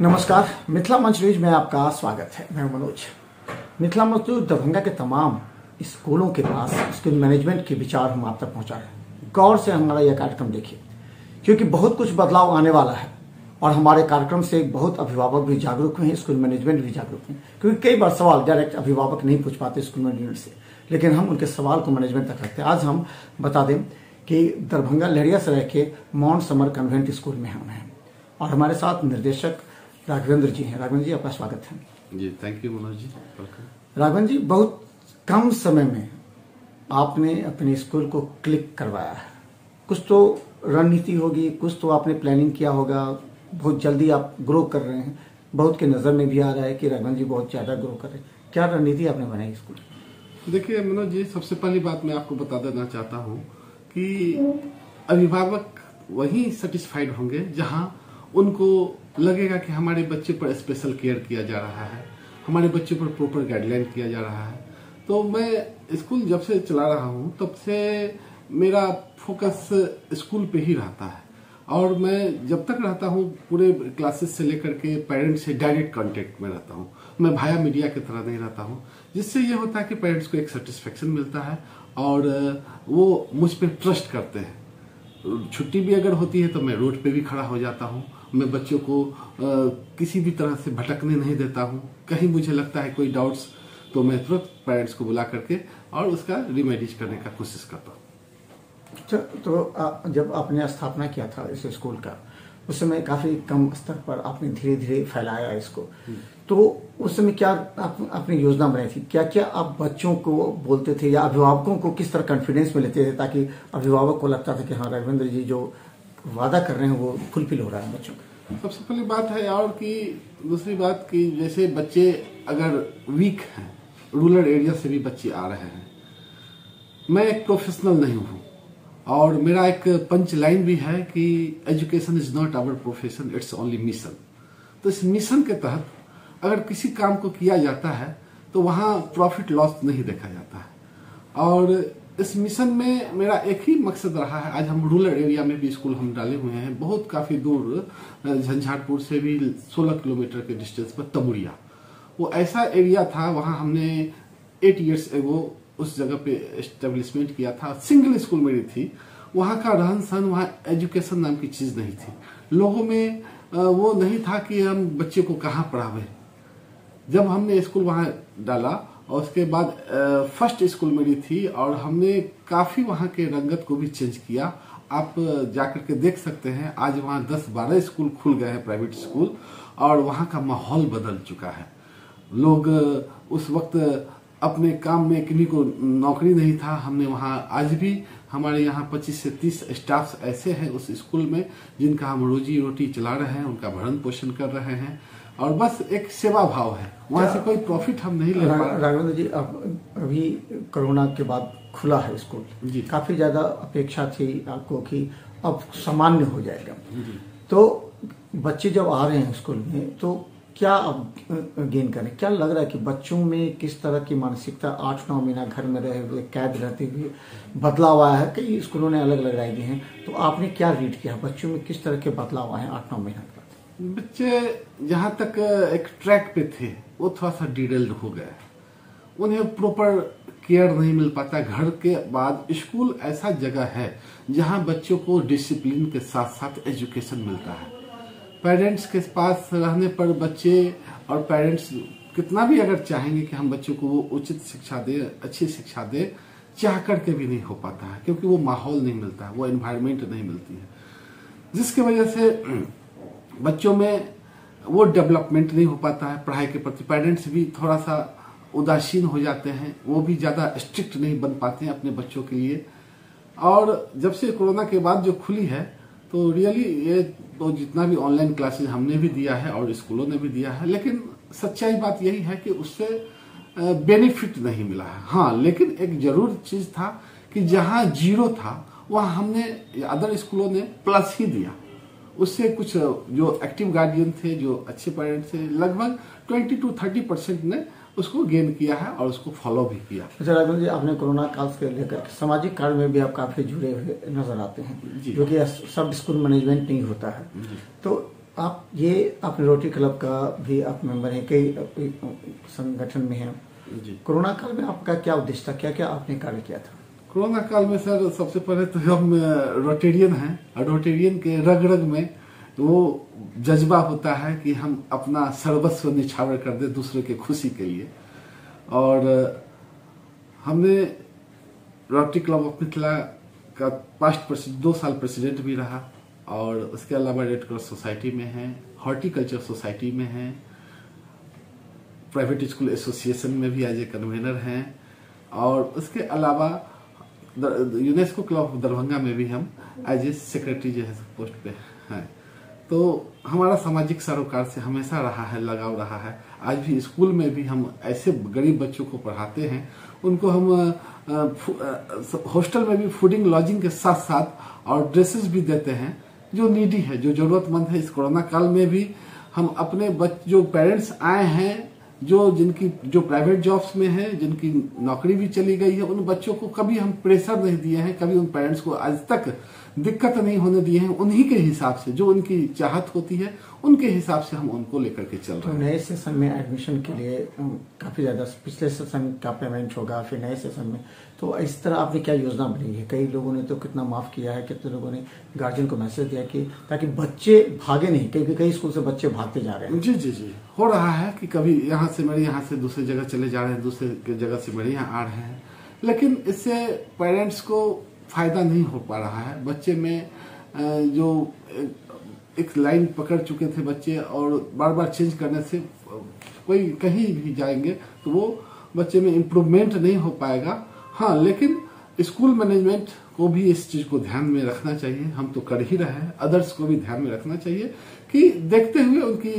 नमस्कार, मिथिला मंच न्यूज में आपका स्वागत है। मैं मनोज। मिथिला मंच न्यूज दरभंगा के तमाम स्कूलों के पास स्कूल मैनेजमेंट के विचार हम आप तक पहुंचा रहे हैं। गौर से हमारा यह कार्यक्रम देखिए, क्योंकि बहुत कुछ बदलाव आने वाला है और हमारे कार्यक्रम से बहुत अभिभावक भी जागरूक हुए हैं, स्कूल मैनेजमेंट भी जागरूक हैं। क्योंकि कई बार सवाल डायरेक्ट अभिभावक नहीं पूछ पाते स्कूल मैनेजमेंट से, लेकिन हम उनके सवाल को मैनेजमेंट तक रखते हैं। आज हम बता दें कि दरभंगा लहरियासराय के माउंट समर कन्वेंट स्कूल में हम हैं और हमारे साथ निर्देशक राघवेंद्र जी हैं। राघवेंद्र जी, आपका स्वागत है। जी, थैंक यू मनोज जी। राघवेंद्र जी, बहुत कम समय में आपने अपने स्कूल को क्लिक करवाया है। कुछ तो रणनीति होगी, कुछ तो आपने प्लानिंग किया होगा। बहुत जल्दी आप ग्रो कर रहे हैं। बहुत के नज़र में भी आ रहा है कि राघवेंद्र जी बहुत ज़्यादा ग्रो कर रहे हैं। क्या रणनीति आपने बनाई स्कूल? देखिए मनोज जी, सबसे पहली बात मैं आपको बता देना चाहता हूँ कि अभिभावक वही सेटिस्फाइड होंगे जहाँ उनको लगेगा कि हमारे बच्चे पर स्पेशल केयर किया जा रहा है, हमारे बच्चे पर प्रॉपर गाइडलाइन किया जा रहा है। तो मैं स्कूल जब से चला रहा हूँ तब से मेरा फोकस स्कूल पे ही रहता है और मैं जब तक रहता हूँ पूरे क्लासेस से लेकर के पेरेंट्स से डायरेक्ट कांटेक्ट में रहता हूँ। मैं भाया मीडिया की तरह नहीं रहता हूँ, जिससे ये होता है कि पेरेंट्स को एक सेटिस्फेक्शन मिलता है और वो मुझ पर ट्रस्ट करते हैं। छुट्टी भी अगर होती है तो मैं रोड पे भी खड़ा हो जाता हूँ। मैं बच्चों को किसी भी तरह से भटकने नहीं देता हूँ। कहीं मुझे लगता है कोई डाउट्स तो मैं तुरंत पेरेंट्स को बुला करके और उसका रिमेडीज करने का कोशिश करता हूँ। तो जब आपने स्थापना किया था इस स्कूल का, उस समय काफी कम स्तर पर आपने धीरे धीरे फैलाया इसको, तो उस समय क्या आपने योजना बनाई थी? क्या क्या आप बच्चों को बोलते थे या अभिभावकों को किस तरह कॉन्फिडेंस में लेते थे ताकि अभिभावक को लगता था कि हाँ, राघवेंद्र जी जो वादा कर रहे हैं वो फुलफिल हो रहा है बच्चों का? सबसे पहली बात है और कि दूसरी बात कि जैसे बच्चे अगर वीक हैं, रूरल एरिया से भी बच्चे आ रहे हैं, मैं एक प्रोफेशनल नहीं हूँ और मेरा एक पंच लाइन भी है कि education is not our profession, it's only mission. तो इस मिशन के तहत अगर किसी काम को किया जाता है तो वहाँ प्रॉफिट लॉस नहीं देखा जाता है और इस मिशन में मेरा एक ही मकसद रहा है। आज हम रूरल एरिया में भी स्कूल हम डाले हुए हैं, बहुत काफी दूर, झंझारपुर से भी 16 किलोमीटर के डिस्टेंस पर तमुरिया, वो ऐसा एरिया था। वहाँ हमने 8 इयर्स एगो उस जगह पे एस्टेब्लिशमेंट किया था। सिंगल स्कूल मेरी थी। वहाँ का रहन सहन, वहाँ एजुकेशन नाम की चीज नहीं थी। लोगों में वो नहीं था कि हम बच्चे को कहाँ पढ़ावे। जब हमने स्कूल वहाँ डाला और उसके बाद फर्स्ट स्कूल मेरी थी और हमने काफी वहाँ के रंगत को भी चेंज किया। आप जाकर के देख सकते हैं, आज वहाँ 10-12 स्कूल खुल गए हैं, प्राइवेट स्कूल, और वहाँ का माहौल बदल चुका है। लोग उस वक्त अपने काम में, किन्हीं को नौकरी नहीं था। हमने वहाँ आज भी हमारे यहाँ 25 से 30 स्टाफ ऐसे हैं उस स्कूल में जिनका हम रोजी रोटी चला रहे हैं, उनका भरण पोषण कर रहे हैं और बस एक सेवा भाव है। वहाँ से कोई प्रॉफिट हम नहीं ले पा रहे। राघवेंद्र जी, अब अभी कोरोना के बाद खुला है स्कूल जी, काफी ज्यादा अपेक्षा थी आपको कि अब सामान्य हो जाएगा। तो बच्चे जब आ रहे हैं स्कूल में तो क्या अब गेन करें? क्या लग रहा है कि बच्चों में किस तरह की मानसिकता 8-9 महीना घर में रहे हुए, कैद रहते हुए बदलाव आया है? कई स्कूलों ने अलग अलग राय दी हैं, तो आपने क्या रीड किया? बच्चों में किस तरह के बदलाव आए 8-9 महीना बाद? बच्चे जहाँ तक एक ट्रैक पे थे वो थोड़ा सा डिटेल्ड हो गए। उन्हें प्रॉपर केयर नहीं मिल पाता। घर के बाद स्कूल ऐसा जगह है जहाँ बच्चों को डिसिप्लिन के साथ साथ एजुकेशन मिलता है। पेरेंट्स के पास रहने पर बच्चे और पेरेंट्स कितना भी अगर चाहेंगे कि हम बच्चों को वो उचित शिक्षा दे, अच्छी शिक्षा दे, चाह करके भी नहीं हो पाता है, क्योंकि वो माहौल नहीं मिलता है, वो एनवायरमेंट नहीं मिलती है, जिसकी वजह से बच्चों में वो डेवलपमेंट नहीं हो पाता है। पढ़ाई के प्रति पेरेंट्स भी थोड़ा सा उदासीन हो जाते हैं, वो भी ज्यादा स्ट्रिक्ट नहीं बन पाते हैं अपने बच्चों के लिए। और जब से कोरोना के बाद जो खुली है तो रियली ये तो जितना भी ऑनलाइन क्लासेस हमने भी दिया है और स्कूलों ने भी दिया है, लेकिन सच्चाई बात यही है कि उससे बेनिफिट नहीं मिला है। हाँ, लेकिन एक जरूर चीज था कि जहाँ 0 था वहाँ हमने, अदर स्कूलों ने प्लस ही दिया। उससे कुछ जो एक्टिव गार्डियन थे, जो अच्छे पेरेंट्स थे, लगभग 20-30% ने उसको गेन किया है और उसको फॉलो भी किया। अच्छा राघवेंद्र जी, आपने कोरोना काल से लेकर सामाजिक कार्य में भी आप काफी जुड़े हुए नजर आते हैं, जो कि सब स्कूल मैनेजमेंट नहीं होता है। तो आप अपने रोटरी क्लब का भी आप मेंबर हैं, कई संगठन में हैं जी। कोरोना काल में आपका क्या उद्देश्य था, क्या क्या आपने कार्य किया था? कोरोना काल में सर सबसे पहले तो हम रोटेरियन हैं, और रोटेरियन के रग रग में वो जज्बा होता है कि हम अपना सर्वस्व निछावर कर दे दूसरे के खुशी के लिए। और हमने रोटरी क्लब ऑफ मिथिला का पास्ट 2 साल प्रेसिडेंट भी रहा, और उसके अलावा रेड क्रॉस सोसाइटी में है, हॉर्टिकल्चर सोसाइटी में है, प्राइवेट स्कूल एसोसिएशन में भी एज ए कन्वेनर हैं, और उसके अलावा यूनेस्को क्लब ऑफ दरभंगा में भी हम एज ए सेक्रेटरी जो है पोस्ट पे हैं। तो हमारा सामाजिक सरोकार से हमेशा रहा है, लगाव रहा है। आज भी स्कूल में भी हम ऐसे गरीब बच्चों को पढ़ाते हैं, उनको हम हॉस्टल में भी फूडिंग लॉजिंग के साथ साथ और ड्रेसेस भी देते हैं जो नीडी है, जो जरूरतमंद है। इस कोरोना काल में भी हम अपने जो पेरेंट्स आए हैं, जो प्राइवेट जॉब्स में हैं, जिनकी नौकरी भी चली गई है, उन बच्चों को कभी हम प्रेशर नहीं दिए हैं, कभी उन पेरेंट्स को आज तक दिक्कत नहीं होने दिए हैं। उन्हीं के हिसाब से, जो उनकी चाहत होती है, उनके हिसाब से हम उनको लेकर के चल रहे हैं। तो नए सेशन में एडमिशन के लिए काफी ज्यादा पिछले सेशन का पेमेंट होगा, फिर नए सेशन में, तो इस तरह आपने क्या योजना बनाई है? कई लोगों ने तो कितना माफ किया है, कितने लोगों ने गार्जियन को मैसेज दिया कि ताकि बच्चे भागे नहीं, कई स्कूल से बच्चे भागते जा रहे हैं। जी जी जी, हो रहा है कि कभी यहाँ से मेरे यहाँ से दूसरी जगह चले जा रहे हैं, दूसरे जगह से मेरे यहाँ आ रहे हैं, लेकिन इससे पेरेंट्स को फायदा नहीं हो पा रहा है। बच्चे में जो एक लाइन पकड़ चुके थे बच्चे, और बार बार चेंज करने से कोई कहीं भी जाएंगे तो वो बच्चे में इम्प्रूवमेंट नहीं हो पाएगा। हाँ, लेकिन स्कूल मैनेजमेंट को भी इस चीज को ध्यान में रखना चाहिए। हम तो कर ही रहे हैं, अदर्स को भी ध्यान में रखना चाहिए कि देखते हुए उनकी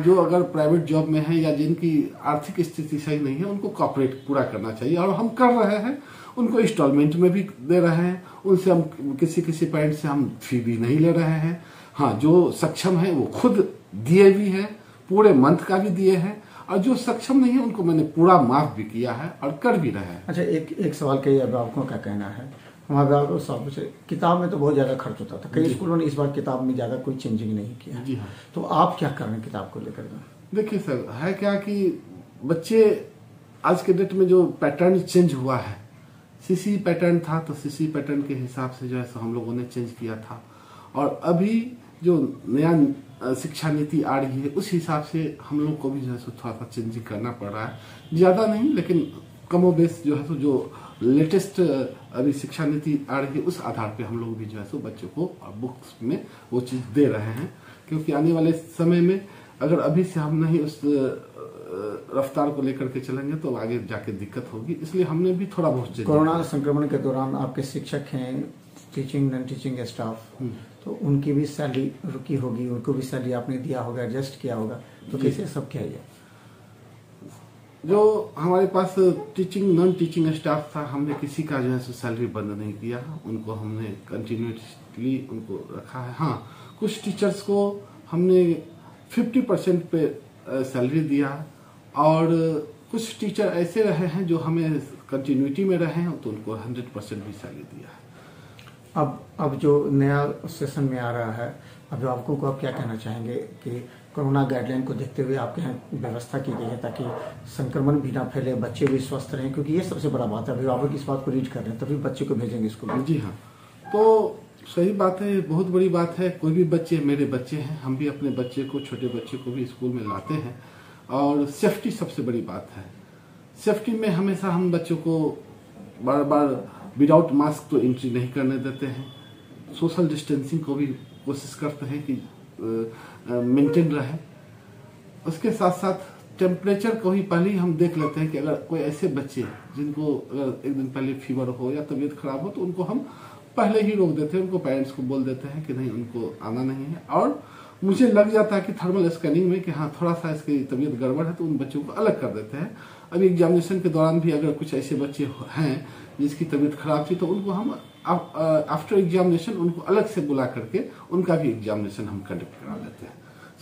जो अगर प्राइवेट जॉब में है या जिनकी आर्थिक स्थिति सही नहीं है, उनको कॉपरेट पूरा करना चाहिए। और हम कर रहे हैं, उनको इंस्टॉलमेंट में भी दे रहे हैं। उनसे हम किसी पेरेंट से हम फी भी नहीं ले रहे हैं। हाँ, जो सक्षम है वो खुद दिए भी हैं, पूरे मंथ का भी दिए हैं, और जो सक्षम नहीं है उनको मैंने पूरा माफ भी किया है और कर भी रहे हैं। अच्छा, एक सवाल कई अभिभावकों का कहना है, हमारे अभिभावकों सब किताब में तो बहुत ज्यादा खर्च होता था, कई स्कूलों ने इस बार किताब में ज्यादा कोई चेंजिंग नहीं किया। जी हाँ। तो आप क्या कर रहे हैं किताब को लेकर? देखिए सर, है क्या कि बच्चे आज के डेट में जो पैटर्न चेंज हुआ है, सीसी पैटर्न था तो सीसी पैटर्न के हिसाब से जो है सो हम लोगों ने चेंज किया था, और अभी जो नया शिक्षा नीति आ रही है उस हिसाब से हम लोग को भी जो है सो थोड़ा सा चेंजिंग करना पड़ रहा है। ज्यादा नहीं, लेकिन कमोबेश जो है सो जो लेटेस्ट अभी शिक्षा नीति आ रही है उस आधार पे हम लोग भी जो है सो बच्चों को बुक्स में वो चीज दे रहे हैं। क्योंकि आने वाले समय में अगर अभी से हम नहीं उस रफ्तार को लेकर के चलेंगे तो आगे जाके दिक्कत होगी, इसलिए हमने भी थोड़ा बहुत। कोरोना संक्रमण के दौरान आपके शिक्षक हैं, टीचिंग नॉन टीचिंग स्टाफ, तो उनकी भी सैलरी रुकी होगी, उनको भी सैलरी आपने दिया होगा, एडजस्ट किया होगा, तो कैसे सब क्या है? जो हमारे पास टीचिंग नॉन टीचिंग स्टाफ था, हमने किसी का जो है सैलरी बंद नहीं किया, उनको हमने कंटिन्यूसली उनको रखा है। हाँ, कुछ टीचर्स को हमने 50% पे सैलरी दिया, और कुछ टीचर ऐसे रहे हैं जो हमें कंटिन्यूटी में रहे हैं तो उनको 100% भी सैलरी दिया है। अब जो नया सेशन में आ रहा है, अभिभावकों को आप क्या कहना चाहेंगे कि कोरोना गाइडलाइन को देखते हुए आपके यहाँ व्यवस्था की गई है ताकि संक्रमण भी ना फैले, बच्चे भी स्वस्थ रहें? क्योंकि ये सबसे बड़ा बात है, अभिभावक इस बात को रीड कर रहे हैं तभी बच्चे को भेजेंगे स्कूल में। जी हाँ, तो सही बात है, बहुत बड़ी बात है। कोई भी बच्चे मेरे बच्चे हैं, हम भी अपने बच्चे को, छोटे बच्चे को भी स्कूल में लाते हैं, और सेफ्टी सबसे बड़ी बात है। सेफ्टी में हमेशा हम बच्चों को बार बार विदाउट मास्क तो एंट्री नहीं करने देते हैं। सोशल डिस्टेंसिंग को भी कोशिश करते हैं कि मेंटेन रहे। उसके साथ साथ टेम्परेचर को ही पहले ही हम देख लेते हैं कि अगर कोई ऐसे बच्चे जिनको अगर एक दिन पहले फीवर हो या तबीयत खराब हो तो उनको हम पहले ही रोक देते हैं, उनको पेरेंट्स को बोल देते हैं कि नहीं, उनको आना नहीं है। और मुझे लग जाता है कि थर्मल स्कैनिंग में कि हाँ थोड़ा सा इसकी तबीयत गड़बड़ है तो उन बच्चों को अलग कर देते हैं। अभी एग्जामिनेशन के दौरान भी अगर कुछ ऐसे बच्चे हैं जिसकी तबीयत खराब थी तो उनको हम आफ्टर एग्जामिनेशन उनको अलग से बुला करके उनका भी एग्जामिनेशन हम कंडक्ट करा लेते हैं,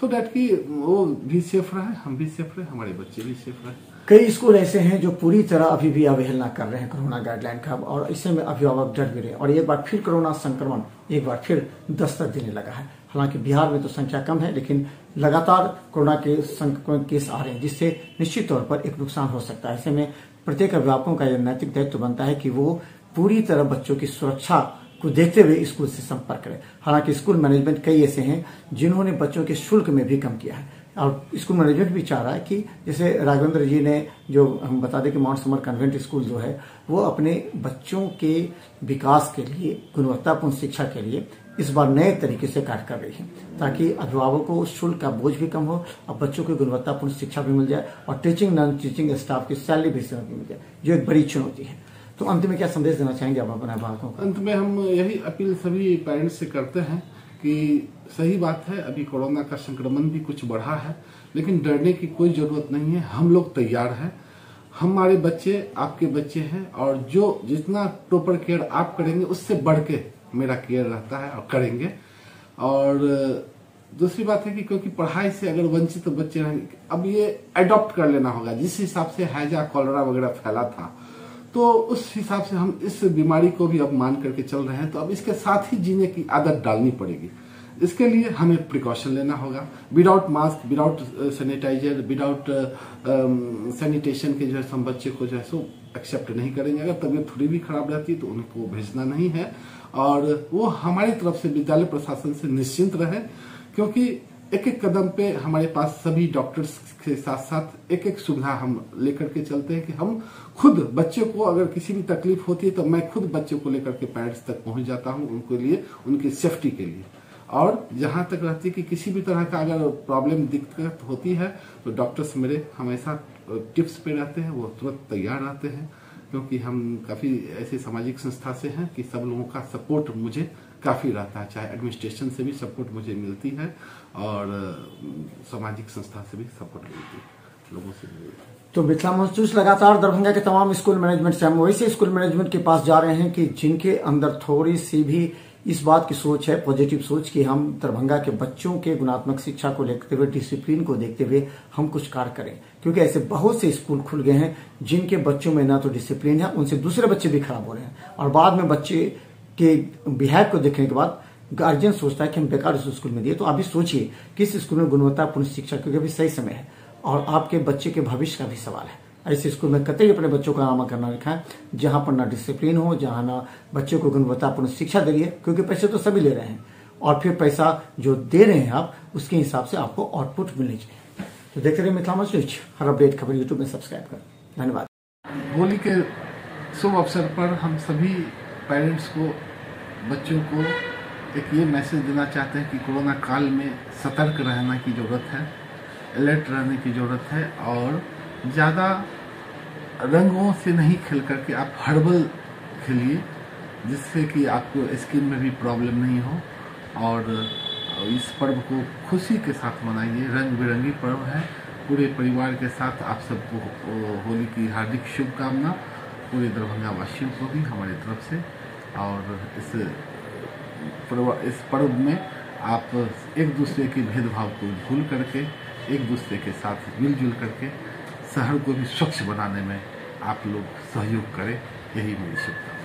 सो दैट कि वो भी सेफ रहे, हम भी सेफ रहे, हमारे बच्चे भी सेफ रहे। कई स्कूल ऐसे हैं जो पूरी तरह अभी भी अवहेलना कर रहे हैं कोरोना गाइडलाइन का, और इससे में अभिभावक डर भी रहे और एक बार फिर कोरोना संक्रमण एक बार फिर दस्तक देने लगा है। हालांकि बिहार में तो संख्या कम है, लेकिन लगातार कोरोना के संक्रमण केस आ रहे हैं, जिससे निश्चित तौर पर एक नुकसान हो सकता है। ऐसे में प्रत्येक अभिभावकों का यह नैतिक दायित्व बनता है कि वो पूरी तरह बच्चों की सुरक्षा को देखते हुए स्कूल से संपर्क करें। हालांकि स्कूल मैनेजमेंट कई ऐसे हैं जिन्होंने बच्चों के शुल्क में भी कम किया है, और स्कूल मैनेजमेंट भी चाह रहा है कि जैसे राघवेंद्र जी ने जो हम बता दें कि माउंट समर कन्वेंट स्कूल जो है वो अपने बच्चों के विकास के लिए, गुणवत्तापूर्ण शिक्षा के लिए इस बार नए तरीके से कार्य कर रही है, ताकि अभिभावकों को शुल्क का बोझ भी कम हो और बच्चों को गुणवत्तापूर्ण शिक्षा भी मिल जाए और टीचिंग नॉन टीचिंग स्टाफ की सैलरी भी मिल जाए, जो एक बड़ी चुनौती है। तो अंत में क्या संदेश देना चाहेंगे आप अपने अभिभावकों को? अंत में हम यही अपील सभी पेरेंट्स से करते हैं कि सही बात है, अभी कोरोना का संक्रमण भी कुछ बढ़ा है, लेकिन डरने की कोई जरूरत नहीं है। हम लोग तैयार हैं, हमारे बच्चे आपके बच्चे हैं, और जो जितना प्रॉपर केयर आप करेंगे उससे बढ़ के मेरा केयर रहता है और करेंगे। और दूसरी बात है कि क्योंकि पढ़ाई से अगर वंचित बच्चे रहेंगे, अब ये अडॉप्ट कर लेना होगा। जिस हिसाब से हैजा कॉलरा वगैरह फैला था, तो उस हिसाब से हम इस बीमारी को भी अब मान करके चल रहे हैं, तो अब इसके साथ ही जीने की आदत डालनी पड़ेगी। इसके लिए हमें प्रिकॉशन लेना होगा। Without mask, without sanitiser, without sanitation के जो है हम बच्चे को जो है सो एक्सेप्ट नहीं करेंगे। अगर तबीयत थोड़ी भी खराब रहती है तो उनको भेजना नहीं है, और वो हमारी तरफ से विद्यालय प्रशासन से निश्चिंत रहे, क्योंकि एक एक कदम पे हमारे पास सभी डॉक्टर्स के साथ साथ एक एक सुविधा हम लेकर के चलते हैं कि हम खुद बच्चे को अगर किसी भी तकलीफ होती है तो मैं खुद बच्चे को लेकर के पेरेंट्स तक पहुंच जाता हूं, उनके लिए, उनकी सेफ्टी के लिए। और जहां तक रहती है कि किसी भी तरह का अगर प्रॉब्लम दिक्कत होती है तो डॉक्टर्स मेरे हमेशा टिप्स पे रहते हैं, वो तुरंत तैयार रहते हैं, क्योंकि हम काफी ऐसी सामाजिक संस्था से हैं कि सब लोगों का सपोर्ट मुझे काफी रहता है। चाहे एडमिनिस्ट्रेशन से भी सपोर्ट मुझे मिलती है और सामाजिक संस्था से भी सपोर्ट मिलती है, लोगों से मिलती है। तो मिथिला मंच लगातार दरभंगा के तमाम स्कूल मैनेजमेंट से हम वैसे स्कूल मैनेजमेंट के पास जा रहे हैं कि जिनके अंदर थोड़ी सी भी इस बात की सोच है, पॉजिटिव सोच, कि हम दरभंगा के बच्चों के गुणात्मक शिक्षा को देखते हुए, डिसिप्लिन को देखते हुए हम कुछ कार्य करें। क्योंकि ऐसे बहुत से स्कूल खुल गए हैं जिनके बच्चों में ना तो डिसिप्लिन है, उनसे दूसरे बच्चे भी खराब हो रहे हैं, और बाद में बच्चे के बिहेव को देखने के बाद गार्जियन सोचता है कि हम बेकार उस स्कूल में दिए। तो अभी सोचिए कि इस स्कूल में गुणवत्तापूर्ण शिक्षा, क्योंकि अभी सही समय है और आपके बच्चे के भविष्य का भी सवाल है। ऐसे स्कूल में कतई अपने बच्चों का नामांकन न रखा है जहां पर ना डिसिप्लिन हो, जहां ना बच्चों को गुणवत्तापूर्ण शिक्षा दे रही है, क्योंकि पैसे तो सभी ले रहे हैं और फिर पैसा जो दे रहे हैं आप, उसके हिसाब से आपको आउटपुट मिलनी चाहिए। तो देखते रहिए मिथिला मंच न्यूज, हर अपडेट खबर यूट्यूब में सब्सक्राइब करें। धन्यवाद। होली के शुभ अवसर पर हम सभी पेरेंट्स को, बच्चों को एक ये मैसेज देना चाहते हैं कि कोरोना काल में सतर्क रहने की जरूरत है, अलर्ट रहने की जरूरत है, और ज़्यादा रंगों से नहीं खेल करके आप हर्बल खेलिए, जिससे कि आपको स्किन में भी प्रॉब्लम नहीं हो, और इस पर्व को खुशी के साथ मनाइए। रंग बिरंगी पर्व है, पूरे परिवार के साथ आप सबको होली की हार्दिक शुभकामना, पूरे दरभंगा वासियों को भी हमारी तरफ से। और इस पर्व में आप एक दूसरे के भेदभाव को भूल करके, एक दूसरे के साथ मिलजुल करके शहर को भी स्वच्छ बनाने में आप लोग सहयोग करें, यही मेरी शुभकामना।